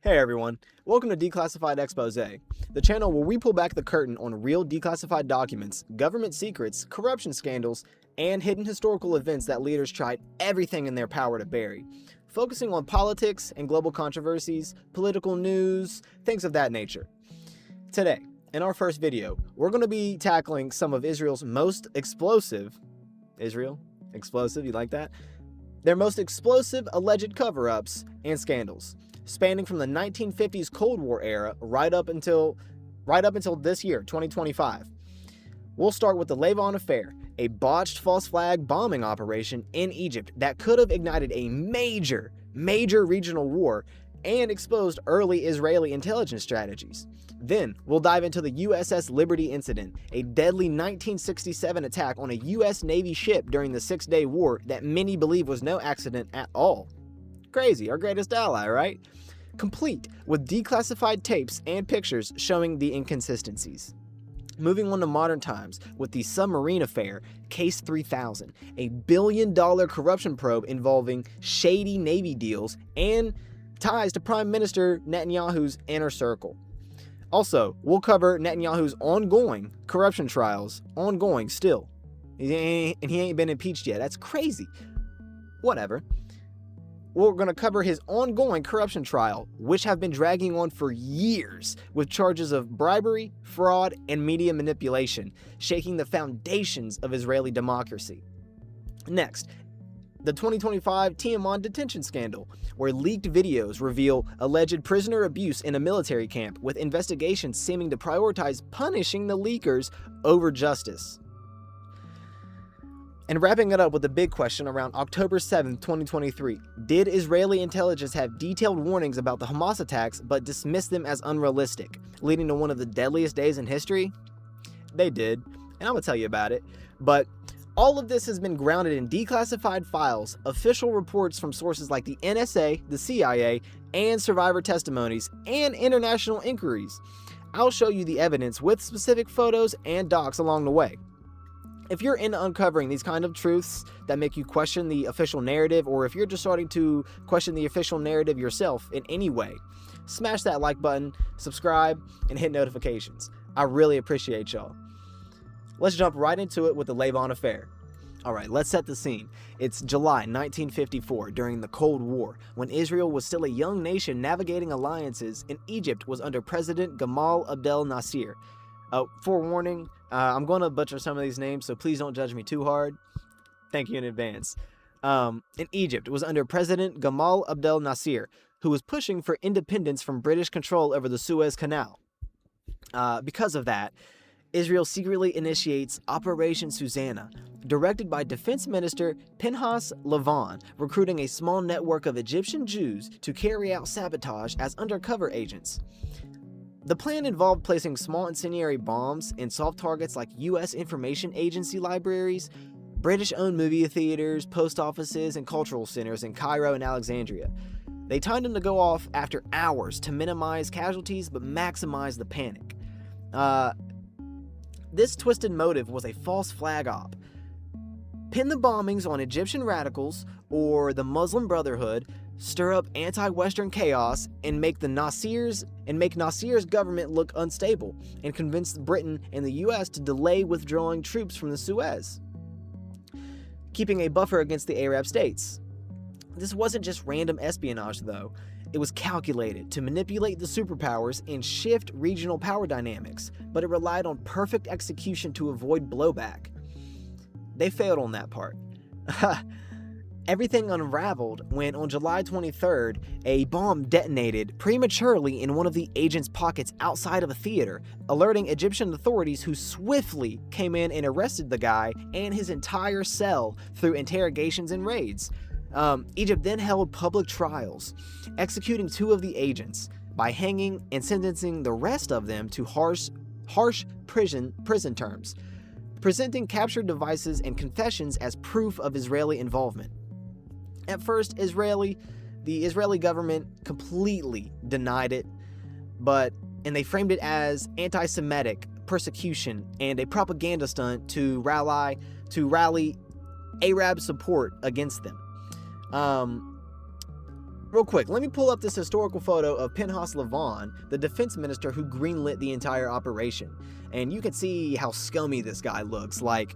Hey everyone, welcome to Declassified Exposé, the channel where we pull back the curtain on real declassified documents, government secrets, corruption scandals, and hidden historical events that leaders tried everything in their power to bury, focusing on politics and global controversies, political news, things of that nature. Today, in our first video, we're going to be tackling some of Israel's most explosive, you like that? Their most explosive alleged cover-ups and scandals, spanning from the 1950s Cold War era right up until this year, 2025. We'll start with the Lavon Affair, a botched false flag bombing operation in Egypt that could have ignited a major regional war and exposed early Israeli intelligence strategies. Then, we'll dive into the USS Liberty incident, a deadly 1967 attack on a U.S. Navy ship during the Six-Day War that many believe was no accident at all. Crazy, our greatest ally, right? Complete with declassified tapes and pictures showing the inconsistencies. Moving on to modern times with the Submarine Affair, Case 3000, a billion-dollar corruption probe involving shady Navy deals and ties to Prime Minister Netanyahu's inner circle. Also, we'll cover Netanyahu's ongoing corruption trials, ongoing still. He ain't been impeached yet. That's crazy. Whatever. We're going to cover his ongoing corruption trial, which have been dragging on for years with charges of bribery, fraud, and media manipulation, shaking the foundations of Israeli democracy. Next, the 2025 Teiman detention scandal, where leaked videos reveal alleged prisoner abuse in a military camp, with investigations seeming to prioritize punishing the leakers over justice. And wrapping it up with a big question around October 7, 2023, did Israeli intelligence have detailed warnings about the Hamas attacks but dismiss them as unrealistic, leading to one of the deadliest days in history? They did, and I'm going to tell you about it. But all of this has been grounded in declassified files, official reports from sources like the NSA, the CIA, and survivor testimonies, and international inquiries. I'll show you the evidence with specific photos and docs along the way. If you're into uncovering these kind of truths that make you question the official narrative, or if you're just starting to question the official narrative yourself in any way, smash that like button, subscribe, and hit notifications. I really appreciate y'all. Let's jump right into it with the Lavon Affair. Alright, let's set the scene. It's July 1954, during the Cold War, when Israel was still a young nation navigating alliances, and Egypt was under President Gamal Abdel Nasser. Forewarning, I'm going to butcher some of these names, so please don't judge me too hard. Thank you in advance. In Egypt was under President Gamal Abdel Nasser, who was pushing for independence from British control over the Suez Canal. Because of that, Israel secretly initiates Operation Susanna, directed by Defense Minister Pinhas Lavon, recruiting a small network of Egyptian Jews to carry out sabotage as undercover agents. The plan involved placing small incendiary bombs in soft targets like U.S. information agency libraries, British-owned movie theaters, post offices, and cultural centers in Cairo and Alexandria. They timed them to go off after hours to minimize casualties but maximize the panic. This twisted motive was a false flag op. Pin the bombings on Egyptian radicals or the Muslim Brotherhood, stir up anti-Western chaos, and make Nasser's government look unstable, and convince Britain and the U.S. to delay withdrawing troops from the Suez, keeping a buffer against the Arab states. This wasn't just random espionage, though. It was calculated to manipulate the superpowers and shift regional power dynamics, but it relied on perfect execution to avoid blowback. They failed on that part. Everything unraveled when, on July 23rd, a bomb detonated prematurely in one of the agent's pockets outside of a theater, alerting Egyptian authorities, who swiftly came in and arrested the guy and his entire cell through interrogations and raids. Egypt then held public trials, executing 2 of the agents by hanging and sentencing the rest of them to harsh prison terms, presenting captured devices and confessions as proof of Israeli involvement. At first, the Israeli government completely denied it, and they framed it as anti-Semitic persecution and a propaganda stunt to rally Arab support against them. real quick, let me pull up this historical photo of Pinchas Lavon, the defense minister who greenlit the entire operation. And you can see how scummy this guy looks. Like,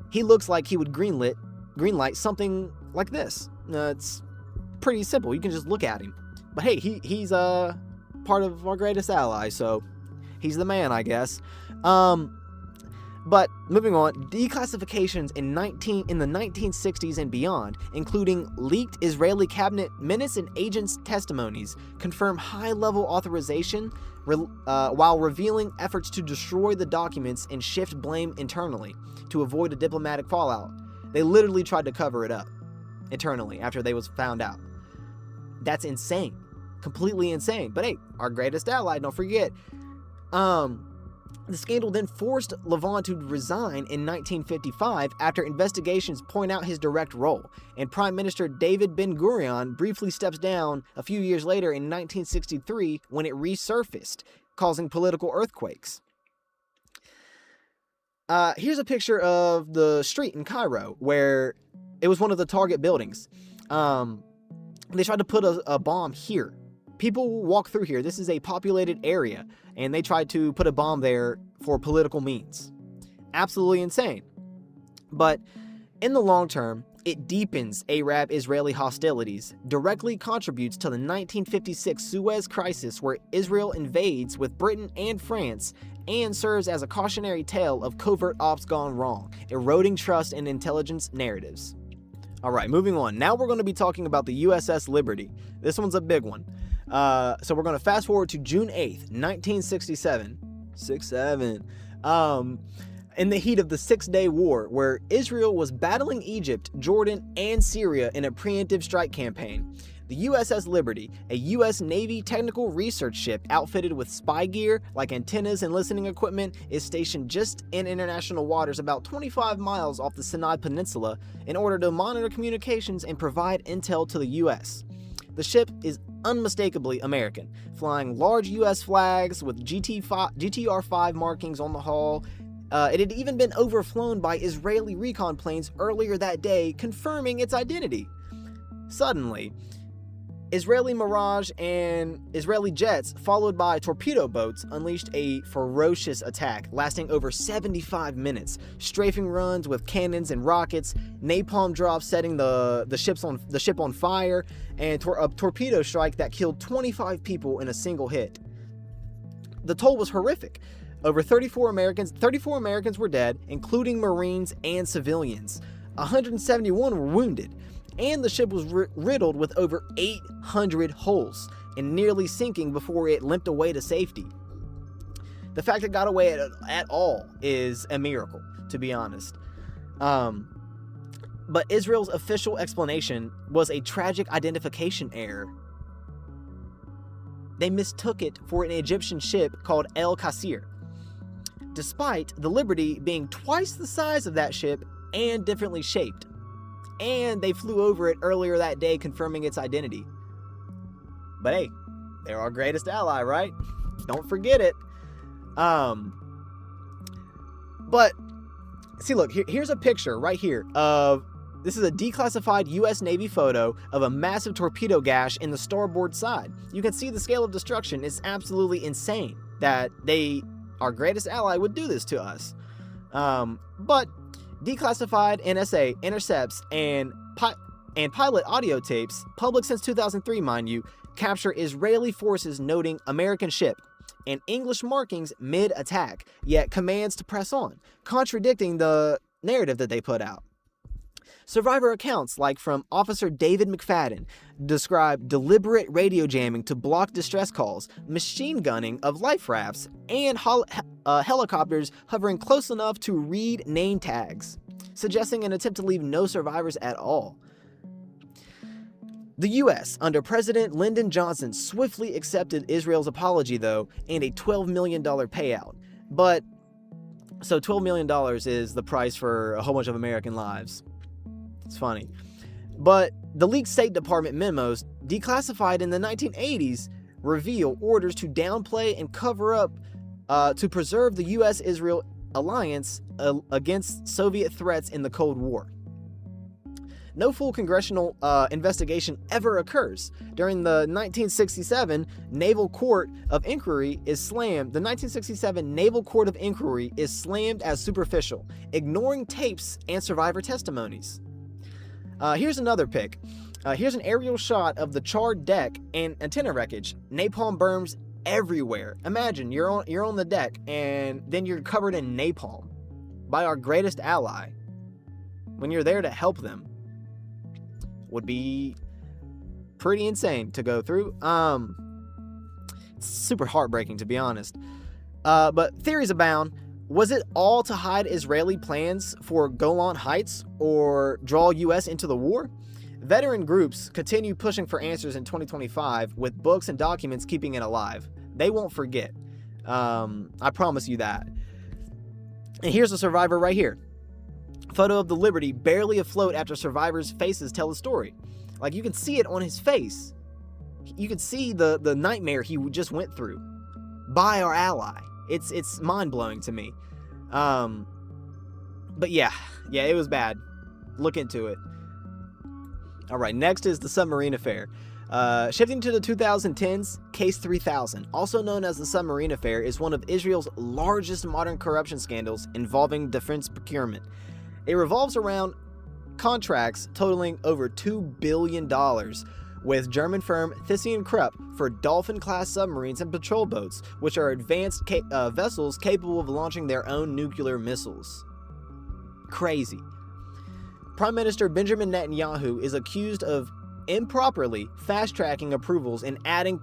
he looks like he would greenlight something like this. It's pretty simple. You can just look at him. But hey, he's part of our greatest ally, so he's the man, I guess. But moving on, declassifications in the 1960s and beyond, including leaked Israeli cabinet minutes and agents' testimonies, confirm high-level authorization while revealing efforts to destroy the documents and shift blame internally to avoid a diplomatic fallout. They literally tried to cover it up internally after they was found out. That's insane. Completely insane. But hey, our greatest ally, don't forget. The scandal then forced Lavon to resign in 1955 after investigations point out his direct role, and Prime Minister David Ben-Gurion briefly steps down a few years later in 1963 when it resurfaced, causing political earthquakes. Here's a picture of the street in Cairo where it was one of the target buildings. They tried to put a bomb here. People walk through here. This is a populated area, and they tried to put a bomb there for political means. Absolutely insane. But in the long term, it deepens Arab-Israeli hostilities, directly contributes to the 1956 Suez Crisis where Israel invades with Britain and France, and serves as a cautionary tale of covert ops gone wrong, eroding trust in intelligence narratives. Alright, moving on. Now we're going to be talking about the USS Liberty. This one's a big one. So we're going to fast forward to June 8th, 1967. In the heat of the Six-Day War, where Israel was battling Egypt, Jordan, and Syria in a preemptive strike campaign. The USS Liberty, a U.S. Navy technical research ship outfitted with spy gear like antennas and listening equipment, is stationed just in international waters about 25 miles off the Sinai Peninsula in order to monitor communications and provide intel to the U.S. The ship is unmistakably American, flying large U.S. flags with GTR-5 markings on the hull. It had even been overflown by Israeli recon planes earlier that day, confirming its identity. Suddenly, Israeli Mirage and Israeli jets, followed by torpedo boats, unleashed a ferocious attack lasting over 75 minutes, strafing runs with cannons and rockets, napalm drops setting the ship on fire, and a torpedo strike that killed 25 people in a single hit. The toll was horrific. Over 34 Americans were dead, including Marines and civilians. 171 were wounded. And the ship was riddled with over 800 holes and nearly sinking before it limped away to safety. The fact it got away at all is a miracle, to be honest. But Israel's official explanation was a tragic identification error. They mistook it for an Egyptian ship called El Qasir, despite the Liberty being twice the size of that ship and differently shaped. And they flew over it earlier that day, confirming its identity. But hey, they're our greatest ally, right? Don't forget it. But see, look, here's a picture right here of, this is a declassified U.S. Navy photo of a massive torpedo gash in the starboard side. You can see the scale of destruction. It's absolutely insane that our greatest ally, would do this to us. But declassified NSA intercepts and pilot audio tapes, public since 2003, mind you, capture Israeli forces noting American ship and English markings mid-attack, yet commands to press on, contradicting the narrative that they put out. Survivor accounts, like from Officer David McFadden, describe deliberate radio jamming to block distress calls, machine gunning of life rafts, and helicopters hovering close enough to read name tags, suggesting an attempt to leave no survivors at all. The U.S., under President Lyndon Johnson, swiftly accepted Israel's apology, though, and a $12 million payout. So $12 million is the price for a whole bunch of American lives. It's funny. But the leaked State Department memos, declassified in the 1980s, reveal orders to downplay and cover up to preserve the U.S.-Israel alliance against Soviet threats in the Cold War. no full congressional investigation ever occurs. During the 1967 Naval Court of Inquiry is slammed. The 1967 Naval Court of Inquiry is slammed as superficial, ignoring tapes and survivor testimonies. Here's another pic. Here's an aerial shot of the charred deck and antenna wreckage. Napalm burns everywhere. Imagine you're on the deck and then you're covered in napalm by our greatest ally when you're there to help them. Would be pretty insane to go through. It's super heartbreaking, to be honest. But theories abound. Was it all to hide Israeli plans for Golan Heights or draw U.S. into the war? Veteran groups continue pushing for answers in 2025 with books and documents keeping it alive. They won't forget. I promise you that. And here's a survivor right here. Photo of the Liberty barely afloat after survivors' faces tell the story. Like, you can see it on his face. You can see the nightmare he just went through by our ally. It's mind-blowing to me. But yeah, it was bad. Look into it. All right, next is the Submarine Affair. Shifting to the 2010s, Case 3000, also known as the Submarine Affair, is one of Israel's largest modern corruption scandals involving defense procurement. It revolves around contracts totaling over $2 billion with German firm ThyssenKrupp for Dolphin-class submarines and patrol boats, which are advanced vessels capable of launching their own nuclear missiles. Crazy. Prime Minister Benjamin Netanyahu is accused of improperly fast-tracking approvals and adding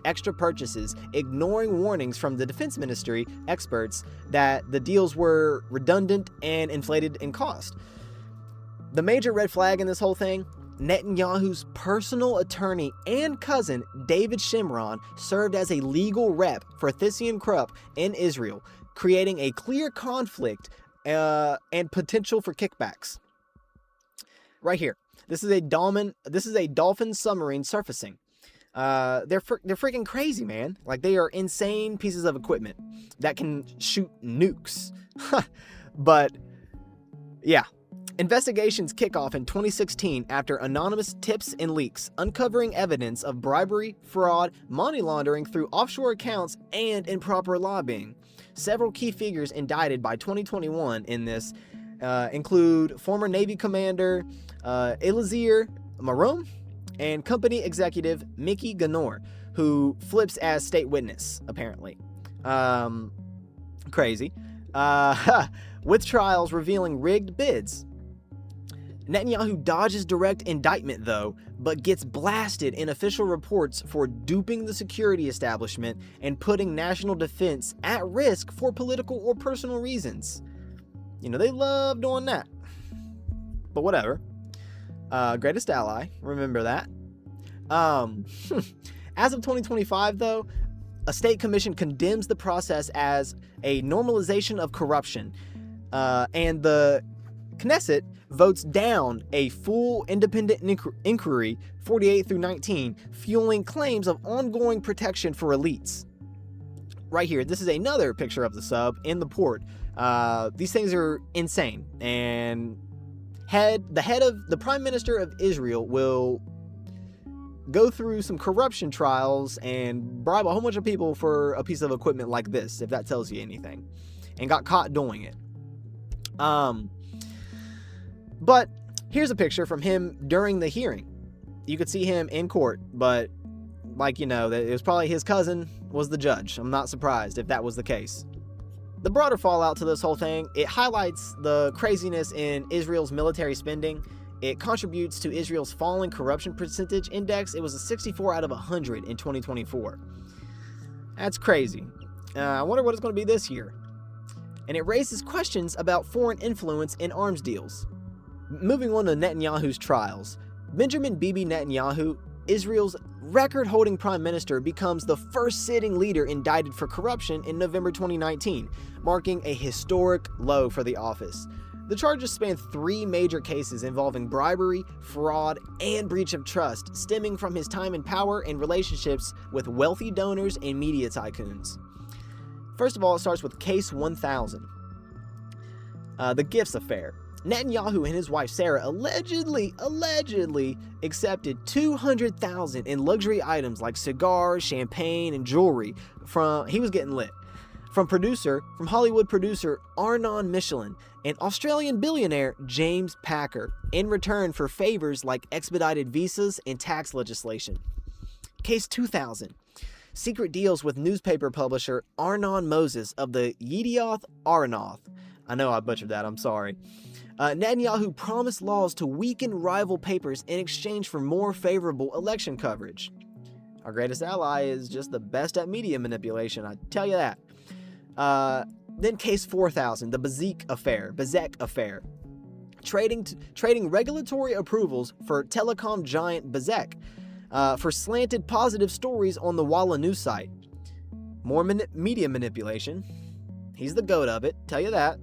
extra purchases, ignoring warnings from the Defense Ministry experts that the deals were redundant and inflated in cost. The major red flag in this whole thing: Netanyahu's personal attorney and cousin, David Shimron, served as a legal rep for ThyssenKrupp in Israel, creating a clear conflict and potential for kickbacks. Right here. This is a dolphin submarine surfacing. They're freaking crazy, man. Like, they are insane pieces of equipment that can shoot nukes. But yeah, investigations kick off in 2016 after anonymous tips and leaks uncovering evidence of bribery, fraud, money laundering through offshore accounts, and improper lobbying. Several key figures indicted by 2021 in this include former Navy Commander Eliezer Marom and company executive Mickey Ganor, who flips as state witness, apparently. Crazy. With trials revealing rigged bids. Netanyahu dodges direct indictment, though, but gets blasted in official reports for duping the security establishment and putting national defense at risk for political or personal reasons. You know, they love doing that. But whatever. Greatest ally. Remember that. As of 2025, though, a state commission condemns the process as a normalization of corruption. And the Knesset votes down a full independent inquiry, 48 through 19, fueling claims of ongoing protection for elites. Right here, this is another picture of the sub in the port. These things are insane, and the head of the Prime Minister of Israel will go through some corruption trials and bribe a whole bunch of people for a piece of equipment like this, if that tells you anything, and got caught doing it. But here's a picture from him during the hearing. You could see him in court, but it was probably his cousin was the judge. I'm not surprised if that was the case. The broader fallout to this whole thing, it highlights the craziness in Israel's military spending. It contributes to Israel's falling corruption percentage index. It was a 64 out of 100 in 2024. That's crazy. I wonder what it's going to be this year. And it raises questions about foreign influence in arms deals. Moving on to Netanyahu's trials. Benjamin Bibi Netanyahu, Israel's record-holding prime minister, becomes the first sitting leader indicted for corruption in November 2019, marking a historic low for the office. The charges span 3 major cases involving bribery, fraud, and breach of trust, stemming from his time in power and relationships with wealthy donors and media tycoons. First of all, it starts with Case 1000. The Gifts Affair. Netanyahu and his wife Sarah allegedly accepted $200,000 in luxury items like cigars, champagne, and jewelry he was getting lit, from Hollywood producer Arnon Michelin and Australian billionaire James Packer, in return for favors like expedited visas and tax legislation. Case 2000. Secret deals with newspaper publisher Arnon Moses of the Yedioth Ahronoth. I know I butchered that, I'm sorry. Netanyahu promised laws to weaken rival papers in exchange for more favorable election coverage. Our greatest ally is just the best at media manipulation, I tell you that. Then case 4000, the Bezek Affair. Trading regulatory approvals for telecom giant Bezek for slanted positive stories on the Walla news site. More media manipulation. He's the goat of it, tell you that.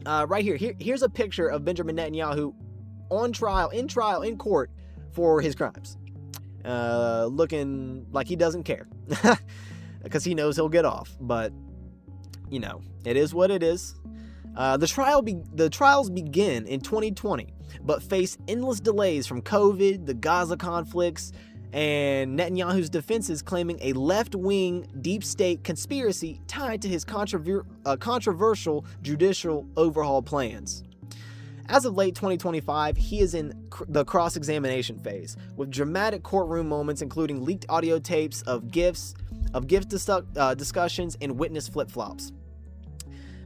Right here's a picture of Benjamin Netanyahu in court for his crimes. Looking like he doesn't care because he knows he'll get off, but you know, it is what it is. The trials begin in 2020, but face endless delays from COVID, the Gaza conflicts, and Netanyahu's defenses claiming a left-wing deep state conspiracy tied to his controversial judicial overhaul plans. As of late 2025, he is in the cross-examination phase, with dramatic courtroom moments including leaked audio tapes of discussions and witness flip-flops.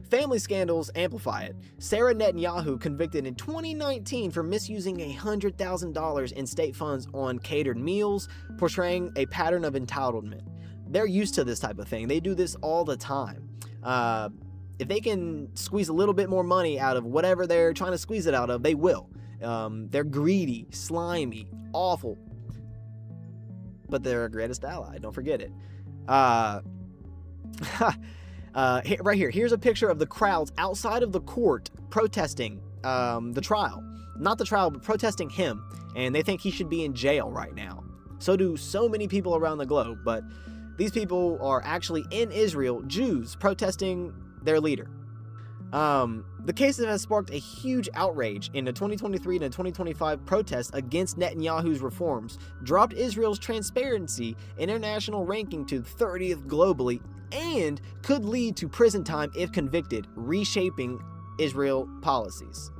Family scandals amplify it. Sarah Netanyahu convicted in 2019 for misusing $100,000 in state funds on catered meals, portraying a pattern of entitlement. They're used to this type of thing. They do this all the time. If they can squeeze a little bit more money out of whatever they're trying to squeeze it out of, they will. They're greedy, slimy, awful. But they're our greatest ally. Don't forget it. Right here. Here's a picture of the crowds outside of the court protesting the trial. Not the trial, but protesting him. And they think he should be in jail right now. So do so many people around the globe. But these people are actually in Israel, Jews, protesting their leader. The case has sparked a huge outrage in the 2023 and 2025 protests against Netanyahu's reforms, dropped Israel's Transparency International ranking to 30th globally, and could lead to prison time if convicted, reshaping Israel policies.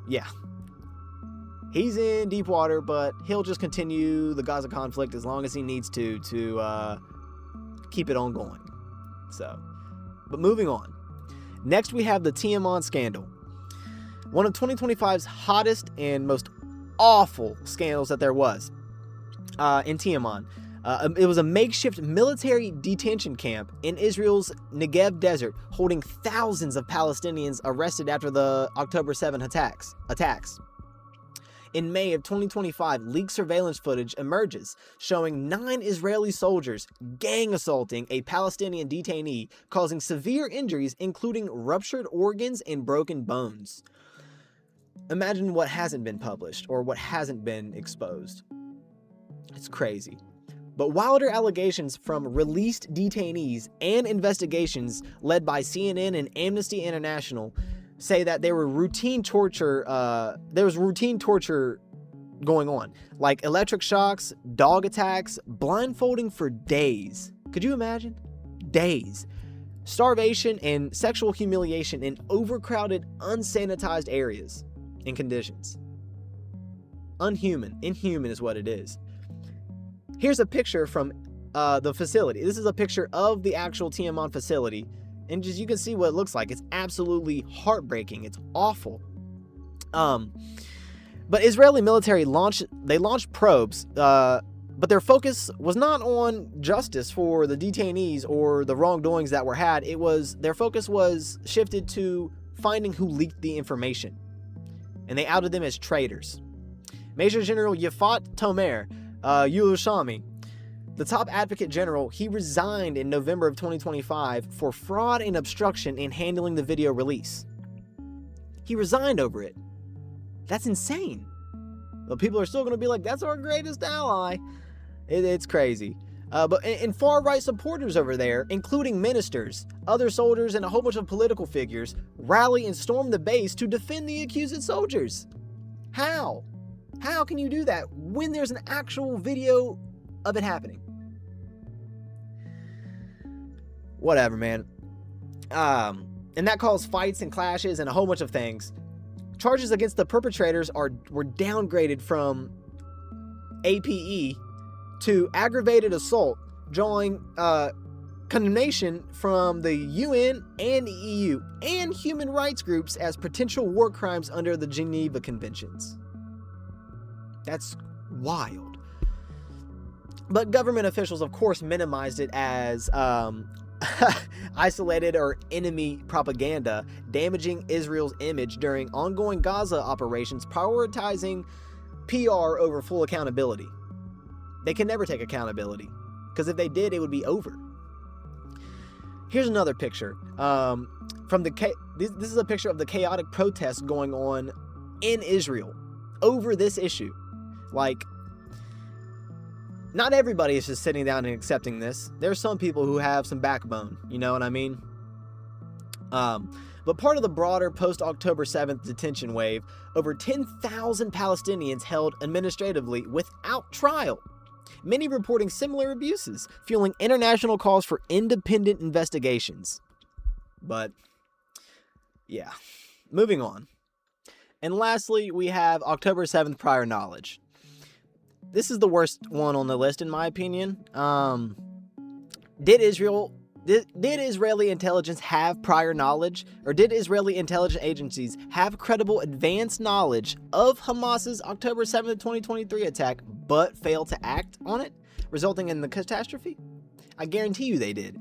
Yeah. He's in deep water, but he'll just continue the Gaza conflict as long as he needs to keep it on going. But moving on. Next, we have the Teiman scandal. One of 2025's hottest and most awful scandals that there was in Teiman. It was a makeshift military detention camp in Israel's Negev desert, holding thousands of Palestinians arrested after the October 7 attacks. In May of 2025, leaked surveillance footage emerges showing 9 Israeli soldiers gang assaulting a Palestinian detainee, causing severe injuries including ruptured organs and broken bones. Imagine what hasn't been published or what hasn't been exposed. It's crazy. But wilder allegations from released detainees and investigations led by CNN and Amnesty International say that there was routine torture going on, like electric shocks, dog attacks, blindfolding for days. Could you imagine? Days. Starvation and sexual humiliation in overcrowded, unsanitized areas and conditions. Inhuman is what it is. Here's a picture from the facility. This is a picture of the actual Teiman facility. And just you can see what it looks like. It's absolutely heartbreaking. It's awful. But Israeli military launched probes, but their focus was not on justice for the detainees or the wrongdoings that were had. Their focus was shifted to finding who leaked the information. And they outed them as traitors. Major General Yafat Tomer Yerushalmi, the top advocate general, he resigned in November of 2025 for fraud and obstruction in handling the video release. He resigned over it. That's insane. But people are still going to be like, that's our greatest ally. It's crazy. And far-right supporters over there, including ministers, other soldiers, and a whole bunch of political figures, rally and storm the base to defend the accused soldiers. How? How can you do that when there's an actual video of it happening? Whatever, man. And that caused fights and clashes and a whole bunch of things. Charges against the perpetrators were downgraded from APE to aggravated assault, drawing condemnation from the UN and the EU and human rights groups as potential war crimes under the Geneva Conventions. That's wild. But government officials, of course, minimized it as isolated or enemy propaganda, damaging Israel's image during ongoing Gaza operations, prioritizing PR over full accountability. They can never take accountability, because if they did, it would be over. Here's another picture. This is a picture of the chaotic protests going on in Israel over this issue. Like, not everybody is just sitting down and accepting this. There's some people who have some backbone, you know what I mean? But part of the broader post-October 7th detention wave, over 10,000 Palestinians held administratively without trial, many reporting similar abuses, fueling international calls for independent investigations. But, yeah, moving on. And lastly, we have October 7th prior knowledge. This is the worst one on the list, in my opinion. Did Israeli intelligence have prior knowledge, or did Israeli intelligence agencies have credible advanced knowledge of Hamas's October 7th, 2023 attack, but failed to act on it, resulting in the catastrophe? I guarantee you they did.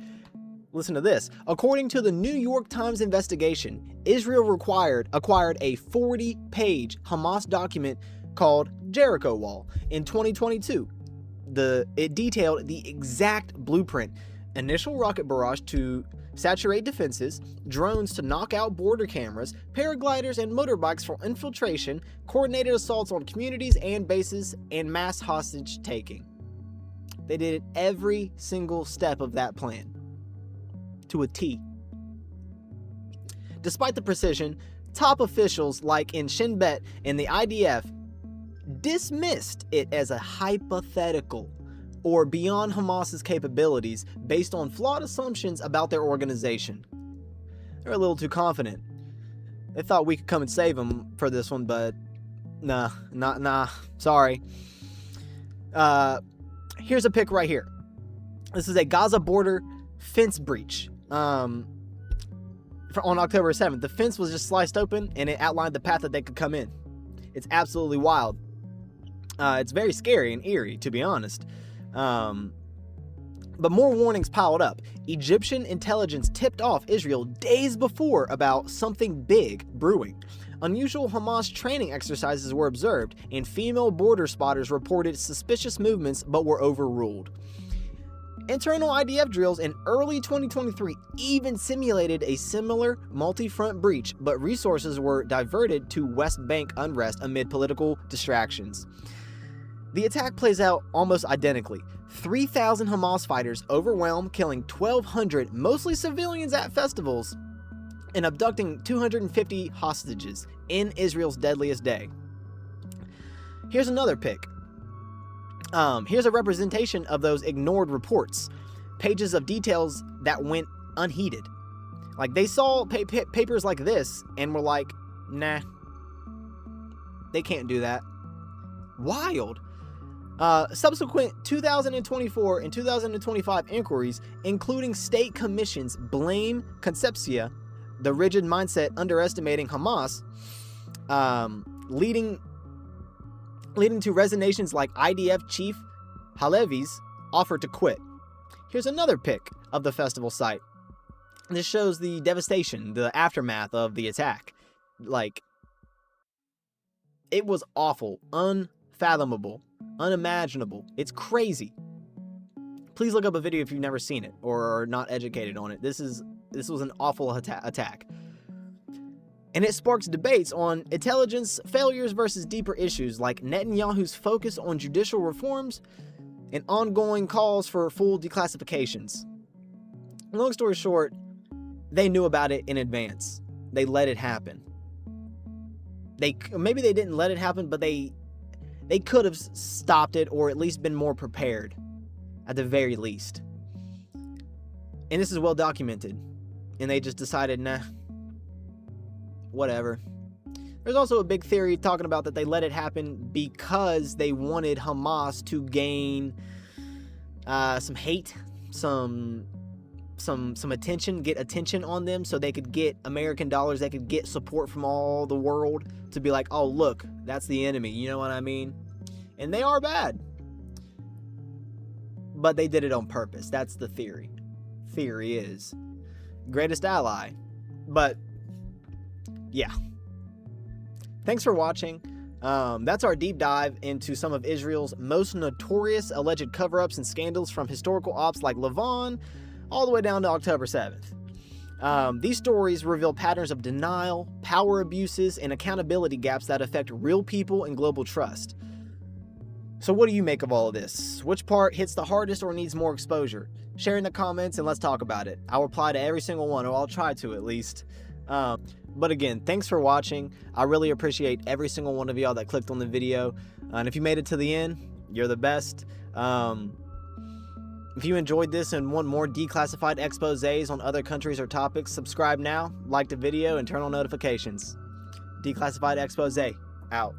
Listen to this. According to the New York Times investigation, Israel acquired a 40-page Hamas document called Jericho Wall in 2022. It detailed the exact blueprint: initial rocket barrage to saturate defenses, drones to knock out border cameras, paragliders and motorbikes for infiltration, coordinated assaults on communities and bases, and mass hostage taking. They did every single step of that plan to a T. Despite the precision, top officials like in Shin Bet and the IDF dismissed it as a hypothetical or beyond Hamas's capabilities based on flawed assumptions about their organization. They're a little too confident. They thought we could come and save them for this one, but nah, sorry. Here's a pic right here. This is a Gaza border fence breach. On October 7th, the fence was just sliced open and it outlined the path that they could come in. It's absolutely wild. It's very scary and eerie, to be honest. But more warnings piled up. Egyptian intelligence tipped off Israel days before about something big brewing. Unusual Hamas training exercises were observed, and female border spotters reported suspicious movements but were overruled. Internal IDF drills in early 2023 even simulated a similar multi-front breach, but resources were diverted to West Bank unrest amid political distractions. The attack plays out almost identically. 3,000 Hamas fighters overwhelmed, killing 1,200 mostly civilians at festivals, and abducting 250 hostages in Israel's deadliest day. Here's another pic. Here's a representation of those ignored reports. Pages of details that went unheeded. Like, they saw papers like this and were like, nah, they can't do that. Wild. Subsequent 2024 and 2025 inquiries, including state commissions, blame Concepcia, the rigid mindset underestimating Hamas, leading to resignations like IDF chief Halevi's offer to quit. Here's another pic of the festival site. This shows the devastation, the aftermath of the attack. Like, it was awful, unfathomable, unimaginable. It's crazy. Please look up a video if you've never seen it or are not educated on it. This was an awful attack. And it sparks debates on intelligence failures versus deeper issues like Netanyahu's focus on judicial reforms and ongoing calls for full declassifications. Long story short, they knew about it in advance. They let it happen. Maybe they didn't let it happen, but they could have stopped it, or at least been more prepared, at the very least. And this is well documented. And they just decided, nah, whatever. There's also a big theory talking about that they let it happen because they wanted Hamas to gain some hate, some attention, get attention on them, so they could get American dollars, they could get support from all the world to be like, oh, look, that's the enemy, you know what I mean? And they are bad. But they did it on purpose. That's the theory. Theory is greatest ally. But yeah. Thanks for watching. That's our deep dive into some of Israel's most notorious alleged cover-ups and scandals, from historical ops like Lavon all the way down to October 7th. These stories reveal patterns of denial, power abuses, and accountability gaps that affect real people and global trust. So what do you make of all of this? Which part hits the hardest or needs more exposure? Share in the comments and let's talk about it. I'll reply to every single one, or I'll try to at least. But again, thanks for watching. I really appreciate every single one of y'all that clicked on the video. And if you made it to the end, you're the best. If you enjoyed this and want more declassified exposés on other countries or topics, subscribe now, like the video, and turn on notifications. Declassified Exposé, out.